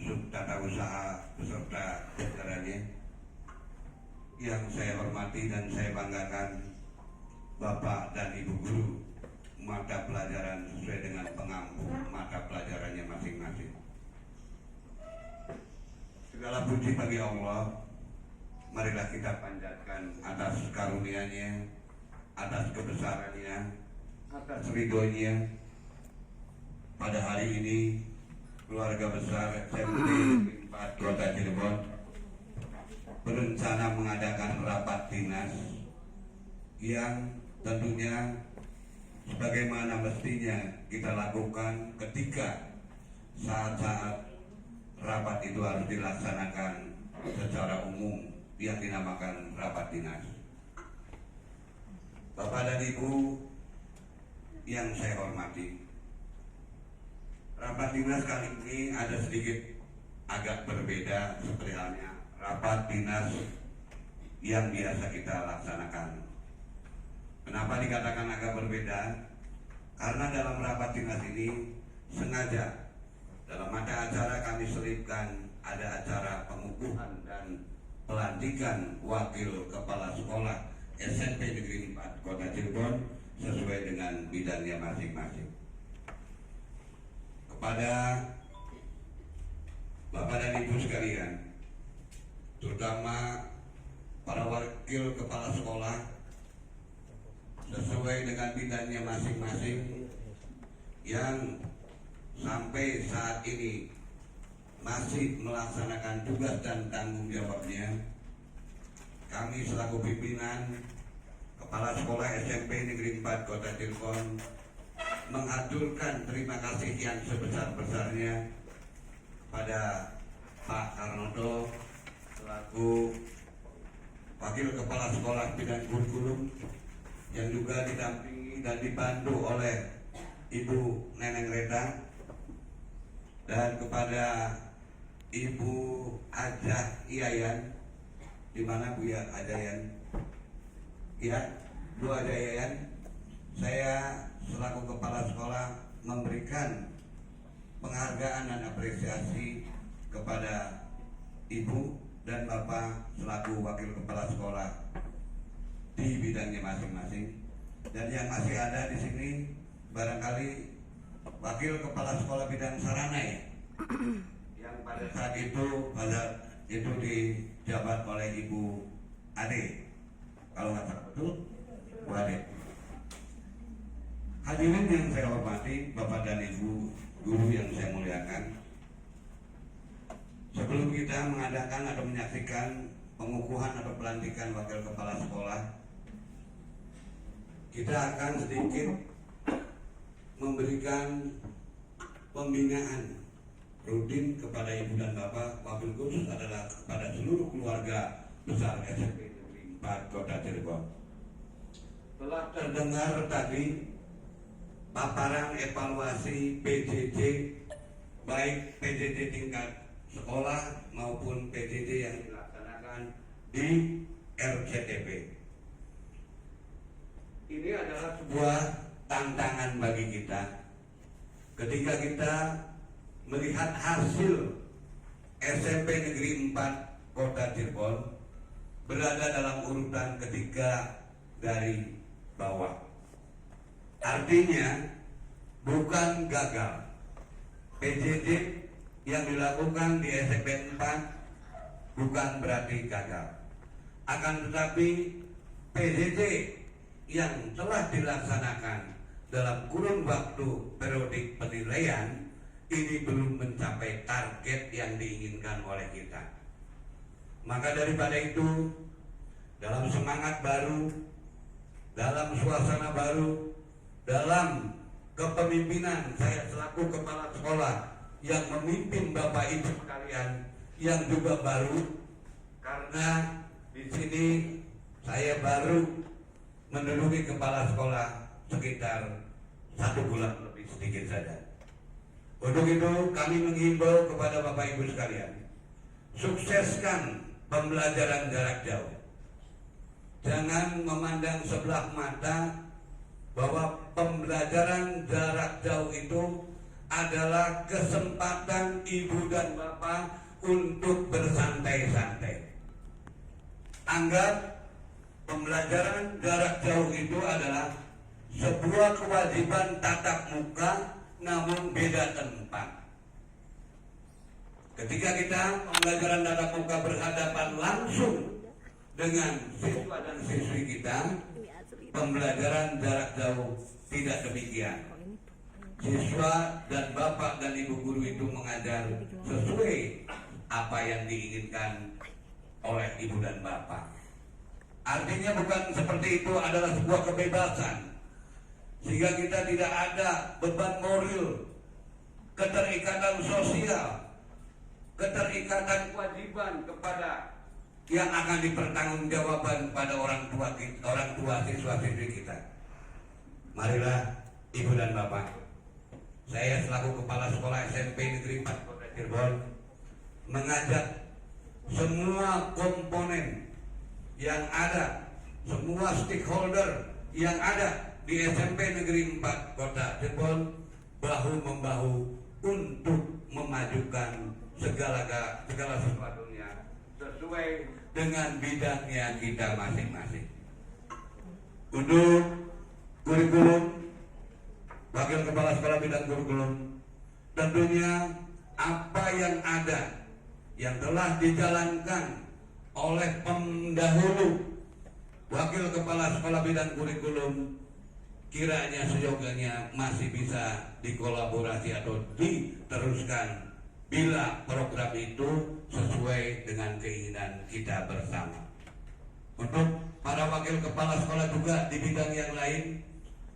Subtata Usaha beserta jajarannya yang saya hormati dan saya banggakan, Bapak dan Ibu Guru mata pelajaran sesuai dengan pengampu mata pelajarannya masing-masing. Segala puji bagi Allah, marilah kita panjatkan atas karunia-Nya, atas kebesaran-Nya, atas ridho-Nya. Pada hari ini keluarga besar SMP 4 Kota Cirebon berencana mengadakan rapat dinas yang tentunya sebagaimana mestinya kita lakukan ketika saat-saat rapat itu harus dilaksanakan secara umum yang dinamakan rapat dinas. Bapak dan Ibu yang saya hormati, rapat dinas kali ini ada sedikit agak berbeda seperti halnya rapat dinas yang biasa kita laksanakan. Kenapa dikatakan agak berbeda? Karena dalam rapat dinas ini sengaja dalam mata acara kami selipkan ada acara pengukuhan dan pelantikan wakil kepala sekolah SMP Negeri 4 Kota Cirebon sesuai dengan bidangnya masing-masing. Kepada Bapak dan Ibu sekalian, terutama para wakil kepala sekolah sesuai dengan bidangnya masing-masing yang sampai saat ini masih melaksanakan tugas dan tanggung jawabnya, kami selaku pimpinan Kepala Sekolah SMP Negeri 4 Kota Cirebon mengaturkan terima kasih yang sebesar-besarnya pada Pak Karnoto selaku Wakil Kepala Sekolah Bidang Kurikulum yang juga didampingi dan dibantu oleh Ibu Neneng Reda, dan kepada Ibu Ajah Iyayan, di mana Bu ya Ajayan? Ya, Bu Ajah Iyayan, saya selaku kepala sekolah memberikan penghargaan dan apresiasi kepada Ibu dan Bapak selaku wakil kepala sekolah di bidangnya masing-masing. Dan yang masih ada di sini barangkali wakil kepala sekolah bidang sarana ya, yang pada saat itu dijabat oleh Ibu Ade, kalau nggak salah betul, Bu Ade. Hadirin yang saya hormati, Bapak dan Ibu guru yang saya muliakan, sebelum kita mengadakan atau menyaksikan pengukuhan atau pelantikan wakil kepala sekolah, kita akan sedikit memberikan pembinaan rutin kepada Ibu dan Bapak, wabil khusus adalah kepada seluruh keluarga besar SMP Negeri 4 Kota Cirebon. Telah terdengar tadi paparan evaluasi PJJ, baik PJJ tingkat sekolah maupun PJJ yang dilaksanakan di RCTP. Ini adalah sebuah tantangan bagi kita ketika kita melihat hasil SMP Negeri 4 Kota Cirebon berada dalam urutan ketiga dari bawah. Artinya bukan gagal. PJJ yang dilakukan di SMP 4 bukan berarti gagal. Akan tetapi PJJ yang telah dilaksanakan dalam kurun waktu periodik penilaian ini belum mencapai target yang diinginkan oleh kita. Maka daripada itu, dalam semangat baru, dalam suasana baru, dalam kepemimpinan saya selaku kepala sekolah yang memimpin Bapak Ibu sekalian yang juga baru, karena di sini saya baru menduduki kepala sekolah sekitar 1 bulan lebih sedikit saja. Untuk itu kami menghimbau kepada Bapak Ibu sekalian, sukseskan pembelajaran jarak jauh. Jangan memandang sebelah mata bahwa pembelajaran jarak jauh itu adalah kesempatan ibu dan bapak untuk bersantai-santai. Anggap pembelajaran jarak jauh itu adalah sebuah kewajiban tatap muka namun beda tempat. Ketika kita pembelajaran tatap muka berhadapan langsung dengan siswa dan siswi kita, pembelajaran jarak jauh tidak demikian. Siswa dan bapak dan ibu guru itu mengajar sesuai apa yang diinginkan oleh ibu dan bapak. Artinya bukan seperti itu adalah sebuah kebebasan, sehingga kita tidak ada beban moral, keterikatan sosial, keterikatan kewajiban kepada yang akan dipertanggungjawabkan pada orang tua siswa-siswi kita. Marilah ibu dan bapak, saya selaku kepala sekolah SMP Negeri 4 Kota Cirebon mengajak semua komponen yang ada, semua stakeholder yang ada di SMP Negeri 4 Kota Cirebon bahu-membahu untuk memajukan segala sesuatunya sesuai dengan bidangnya kita masing-masing. Untuk kurikulum, wakil kepala sekolah bidang kurikulum, tentunya apa yang ada yang telah dijalankan oleh pendahulu wakil kepala sekolah bidang kurikulum kiranya seyogianya masih bisa dikolaborasi atau diteruskan bila program itu sesuai dengan keinginan kita bersama. Untuk para wakil kepala sekolah juga di bidang yang lain,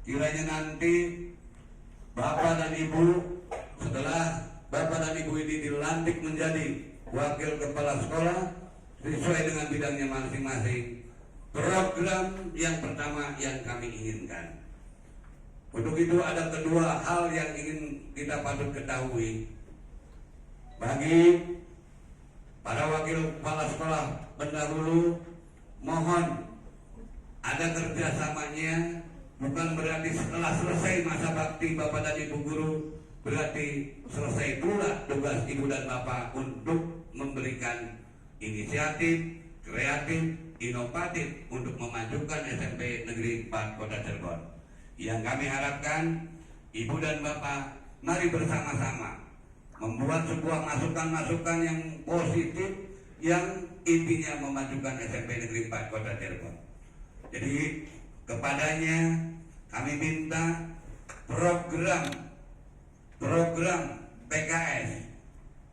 kiranya nanti bapak dan ibu, setelah bapak dan ibu ini dilantik menjadi wakil kepala sekolah sesuai dengan bidangnya masing-masing, program yang pertama yang kami inginkan. Untuk itu ada kedua hal yang ingin kita patut ketahui. Bagi para wakil kepala sekolah pendahulu, mohon ada kerjasamanya, bukan berarti setelah selesai masa bakti bapak dan ibu guru berarti selesai pula tugas ibu dan bapak untuk memberikan inisiatif, kreatif, inovatif untuk memajukan SMP Negeri 4 Kota Cirebon. Yang kami harapkan ibu dan bapak mari bersama-sama membuat sebuah masukan-masukan yang positif yang intinya memajukan SMP Negeri 4 Kota Cirebon. Jadi kepadanya kami minta program PKS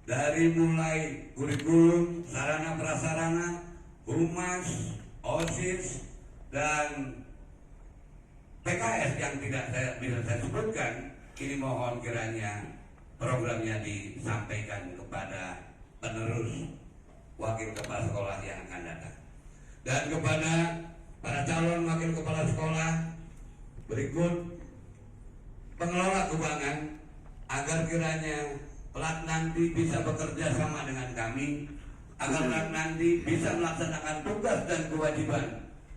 dari mulai kurikulum, sarana prasarana, humas, OSIS, dan PKS yang tidak bisa saya sebutkan, ini mohon kiranya programnya disampaikan kepada penerus wakil kepala sekolah yang akan datang. Dan kepada para calon wakil kepala sekolah berikut, pengelola keuangan, agar kiranya kelak nanti bisa bekerja sama dengan kami, agar kelak nanti bisa melaksanakan tugas dan kewajiban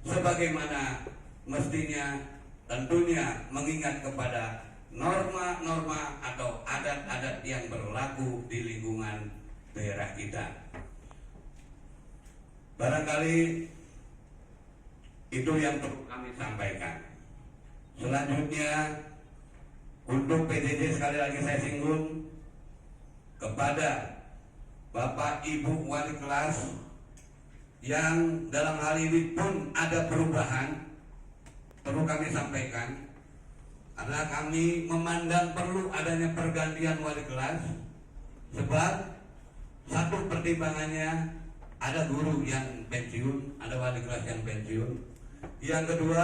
sebagaimana mestinya, tentunya mengingat kepada norma-norma atau adat-adat yang berlaku di lingkungan daerah kita. Barangkali itu yang perlu kami sampaikan. Selanjutnya, untuk PJJ sekali lagi saya singgung kepada Bapak Ibu wali kelas yang dalam hal ini pun ada perubahan, perlu kami sampaikan. Karena kami memandang perlu adanya pergantian wali kelas, sebab satu pertimbangannya ada guru yang pensiun, ada wali kelas yang pensiun. Yang kedua,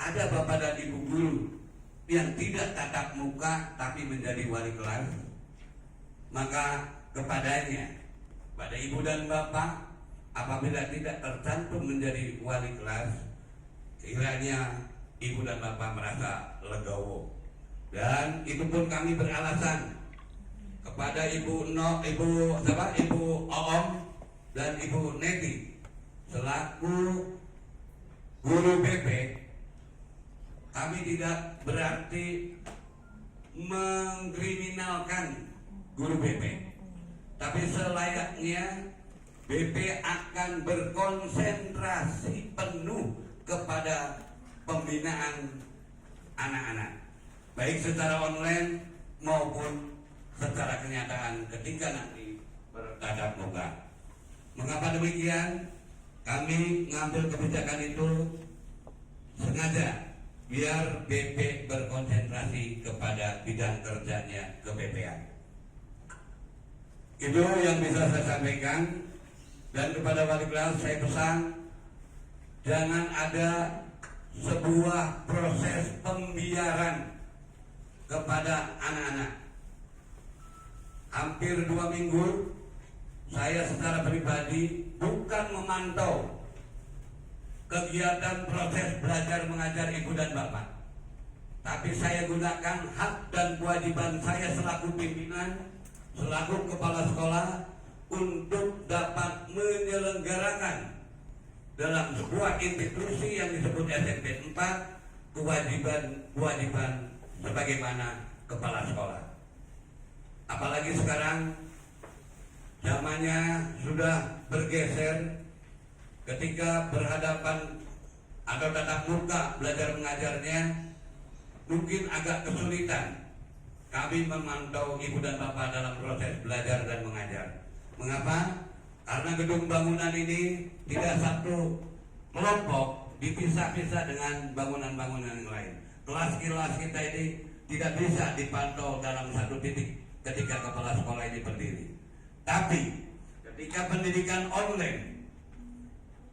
ada bapak dan ibu guru yang tidak tatap muka tapi menjadi wali kelas. Maka kepadanya, pada ibu dan bapak, apabila tidak tercantum menjadi wali kelas, kiranya ibu dan bapak merasa legowo. Dan itu pun kami beralasan kepada ibu Oom dan ibu Neti selaku guru BP, kami tidak berarti mengkriminalkan guru BP. Tapi selayaknya BP akan berkonsentrasi penuh kepada pembinaan anak-anak, baik secara online maupun secara kenyataan ketika nanti bertatap muka. Mengapa demikian? Kami mengambil kebijakan itu sengaja biar BP berkonsentrasi kepada bidang kerjanya keBPan. Itu yang bisa saya sampaikan. Dan kepada wali kelas saya pesan, jangan ada sebuah proses pembiaran kepada anak-anak. Hampir 2 minggu saya secara pribadi bukan memantau kegiatan proses belajar mengajar ibu dan bapak, tapi saya gunakan hak dan kewajiban saya selaku pimpinan, selaku kepala sekolah untuk dapat menyelenggarakan dalam sebuah institusi yang disebut SMP 4 kewajiban sebagaimana kepala sekolah. Apalagi sekarang zamannya sudah bergeser, ketika berhadapan atau tatap muka belajar mengajarnya mungkin agak kesulitan kami memantau ibu dan bapak dalam proses belajar dan mengajar. Mengapa? Karena gedung bangunan ini tidak satu kelompok, dipisah-pisah dengan bangunan-bangunan yang lain. Kelas-kelas kita ini tidak bisa dipantau dalam satu titik ketika kepala sekolah ini berdiri. Tapi ketika pendidikan online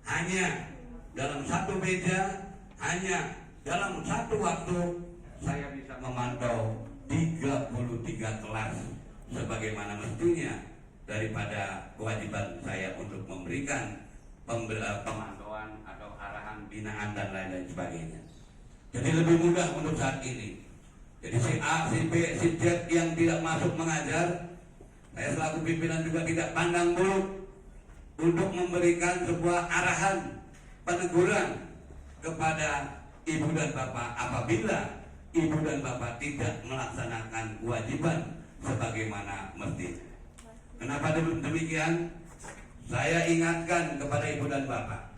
hanya dalam satu meja, hanya dalam satu waktu, saya bisa memantau 33 kelas sebagaimana mestinya, daripada kewajiban saya untuk memberikan pemantauan atau arahan binaan dan lain-lain sebagainya. Jadi lebih mudah untuk saat ini. Jadi si A, si B, si Z yang tidak masuk mengajar, saya selaku pimpinan juga tidak pandang bulu untuk memberikan sebuah arahan peneguran kepada ibu dan bapak apabila ibu dan bapak tidak melaksanakan kewajiban sebagaimana mestinya. Kenapa demikian? Saya ingatkan kepada ibu dan bapak,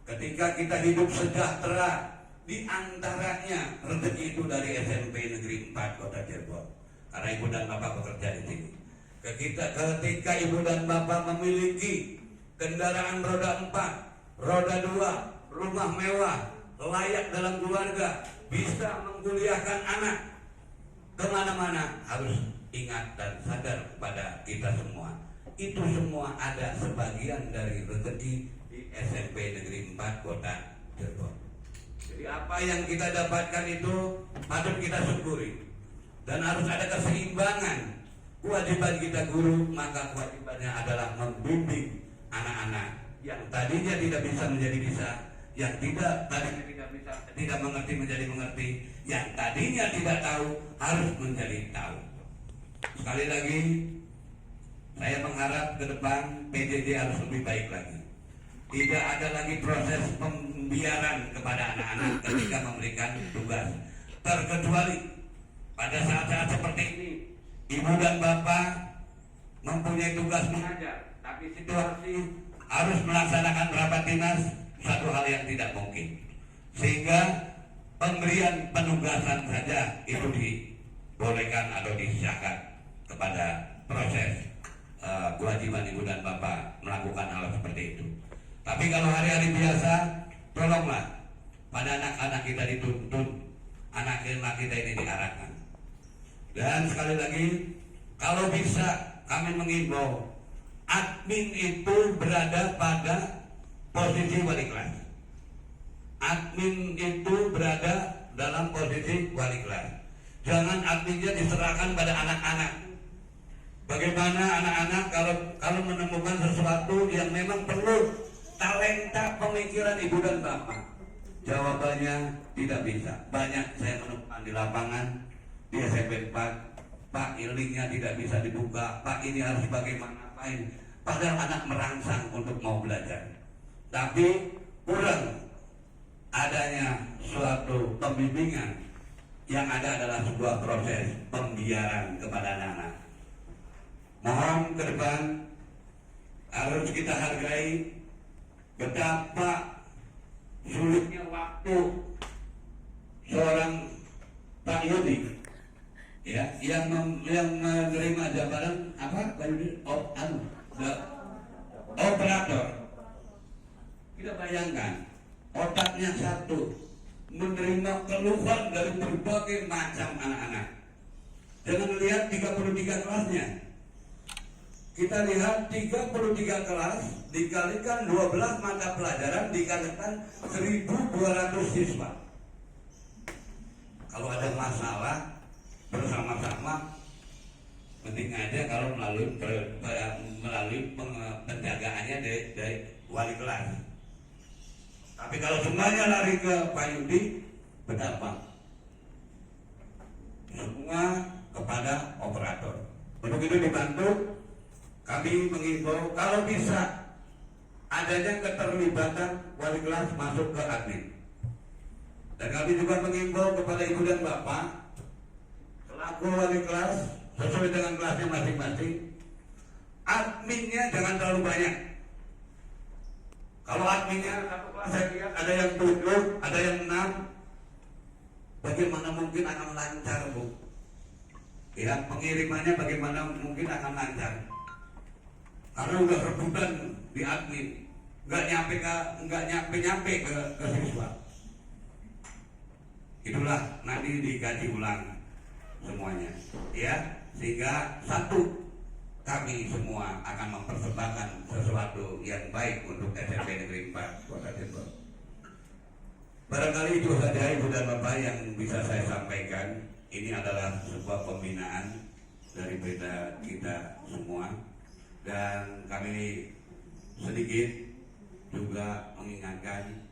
ketika kita hidup sejahtera, di antaranya rezeki itu dari SMP Negeri 4 Kota Cirebon, karena ibu dan bapak bekerja di sini. Ketika ibu dan bapak memiliki kendaraan roda 4, roda 2, rumah mewah, layak dalam keluarga, bisa mengkuliahkan anak kemana-mana, harus ingat dan sadar kepada kita semua, itu semua ada sebagian dari rezeki di SMP Negeri 4 Kota Cirebon. Jadi apa yang kita dapatkan itu patut kita syukuri, dan harus ada keseimbangan. Kewajiban kita guru, maka kewajibannya adalah membimbing anak-anak yang tadinya tidak bisa menjadi bisa, yang tadinya tidak bisa, tidak mengerti menjadi mengerti, yang tadinya tidak tahu harus menjadi tahu. Sekali lagi, saya mengharap ke depan PJJ harus lebih baik lagi. Tidak ada lagi proses pembiaran kepada anak-anak ketika memberikan tugas. Terkecuali pada saat-saat seperti ini, ibu dan bapak mempunyai tugas mengajar, tapi situasi harus melaksanakan rapat dinas, satu hal yang tidak mungkin. Sehingga pemberian penugasan saja itu dibolehkan atau disahkan kepada proses kewajiban ibu dan bapak melakukan hal seperti itu. Tapi kalau hari-hari biasa, tolonglah pada anak-anak kita dituntun, anak-anak kita ini diarahkan. Dan sekali lagi, kalau bisa kami mengimbau admin itu berada pada posisi wali kelas. Admin itu berada dalam posisi wali kelas. Jangan adminnya diserahkan pada anak-anak. Bagaimana anak-anak kalau menemukan sesuatu yang memang perlu talenta pemikiran ibu dan bapak? Jawabannya tidak bisa. Banyak saya menemukan di lapangan di SMP 4, Pak, linknya tidak bisa dibuka, Pak ini harus bagaimana, Pak ini. Padahal anak merangsang untuk mau belajar, tapi kurang adanya suatu pembimbingan yang ada adalah sebuah proses pembiaran kepada anak-anak. Mohon ke depan harus kita hargai betapa sulitnya waktu seorang Pak Yudi ya yang menerima jabatan apa operator. Kita bayangkan otaknya satu menerima keluhan dari berbagai macam anak-anak. Jangan lihat 33 kelasnya. Kita lihat 33 kelas dikalikan 12 mata pelajaran dikalikan 1.200 siswa. Kalau ada masalah bersama-sama penting aja kalau melalui penjagaannya dari wali kelas. Tapi kalau semuanya lari ke Pak Yudi, betapa? Semua kepada operator. Untuk itu dibantu, kami mengimbau kalau bisa adanya keterlibatan wali kelas masuk ke admin. Dan kami juga mengimbau kepada ibu dan bapak selaku wali kelas sesuai dengan kelasnya masing-masing, adminnya jangan terlalu banyak. Kalau adminnya satu kelas saya lihat ada yang 7, ada yang 6, bagaimana mungkin akan lancar, Bu? Ya, pengirimannya bagaimana mungkin akan lancar? Karena udah rebutan di admin, nggak nyampe ke siswa. Itulah nanti dikaji ulang semuanya, ya, sehingga satu, kami semua akan mempersembahkan sesuatu yang baik untuk SMP Negeri 4 Kota Cirebon. Barangkali itu saja Ibu dan Bapak yang bisa saya sampaikan. Ini adalah sebuah pembinaan dari berita kita semua, dan kami sedikit juga mengingatkan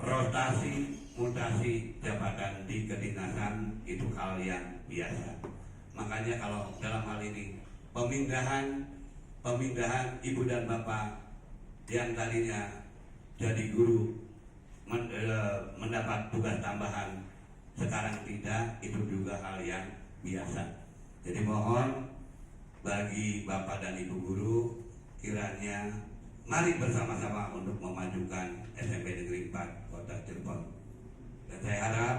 rotasi mutasi jabatan di kedinasan itu hal yang biasa. Makanya kalau dalam hal ini pemindahan ibu dan bapak yang tadinya jadi guru mendapat tugas tambahan sekarang tidak, itu juga hal yang biasa. Jadi mohon bagi bapak dan ibu guru kiranya mari bersama-sama untuk memajukan SMP Negeri 4 Kota Cirebon. Dan saya harap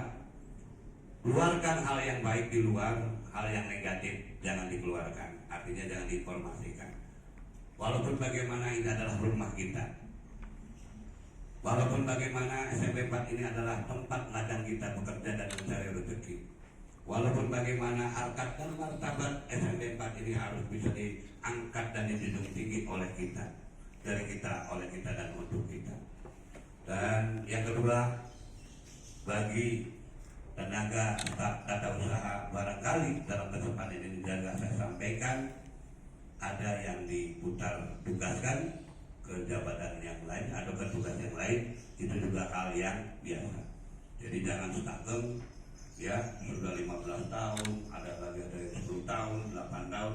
keluarkan hal yang baik di luar, hal yang negatif jangan dikeluarkan. Artinya jangan diinformasikan. Walaupun bagaimana ini adalah rumah kita, walaupun bagaimana SMP 4 ini adalah tempat ladang kita bekerja dan mencari rezeki, walaupun bagaimana harkat dan martabat SMP 4 ini harus bisa diangkat dan dijunjung tinggi oleh kita, dari kita, oleh kita dan untuk kita. Dan yang kedua, bagi tenaga staf tata usaha, barangkali dalam kesempatan ini juga saya sampaikan ada yang diputar tugaskan ke jabatan yang lain atau ke tugas yang lain, itu juga hal yang biasa. Jadi jangan stagem, ya, sudah 15 tahun, ada lagi ada yang 10 tahun, 8 tahun.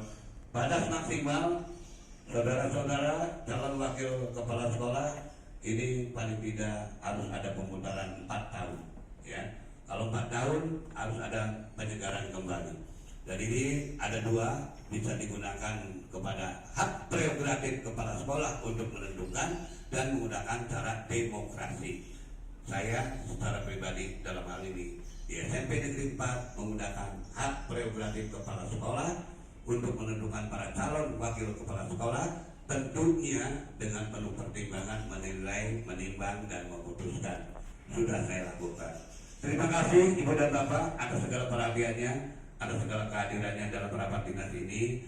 Batas maksimal saudara-saudara calon wakil kepala sekolah ini paling tidak harus ada pemutaran 4 tahun, ya. Kalau 4 tahun harus ada penyegaran kembali. Dan ini ada 2, bisa digunakan kepada hak prerogatif kepala sekolah untuk menentukan dan menggunakan cara demokrasi. Saya secara pribadi dalam hal ini di SMP Negeri 4 menggunakan hak prerogatif kepala sekolah untuk menentukan para calon wakil kepala sekolah, tentunya dengan penuh pertimbangan, menilai, menimbang dan memutuskan. Sudah saya lakukan. Terima kasih Ibu dan Bapak atas segala perhatiannya, atas segala kehadirannya dalam rapat dinas ini.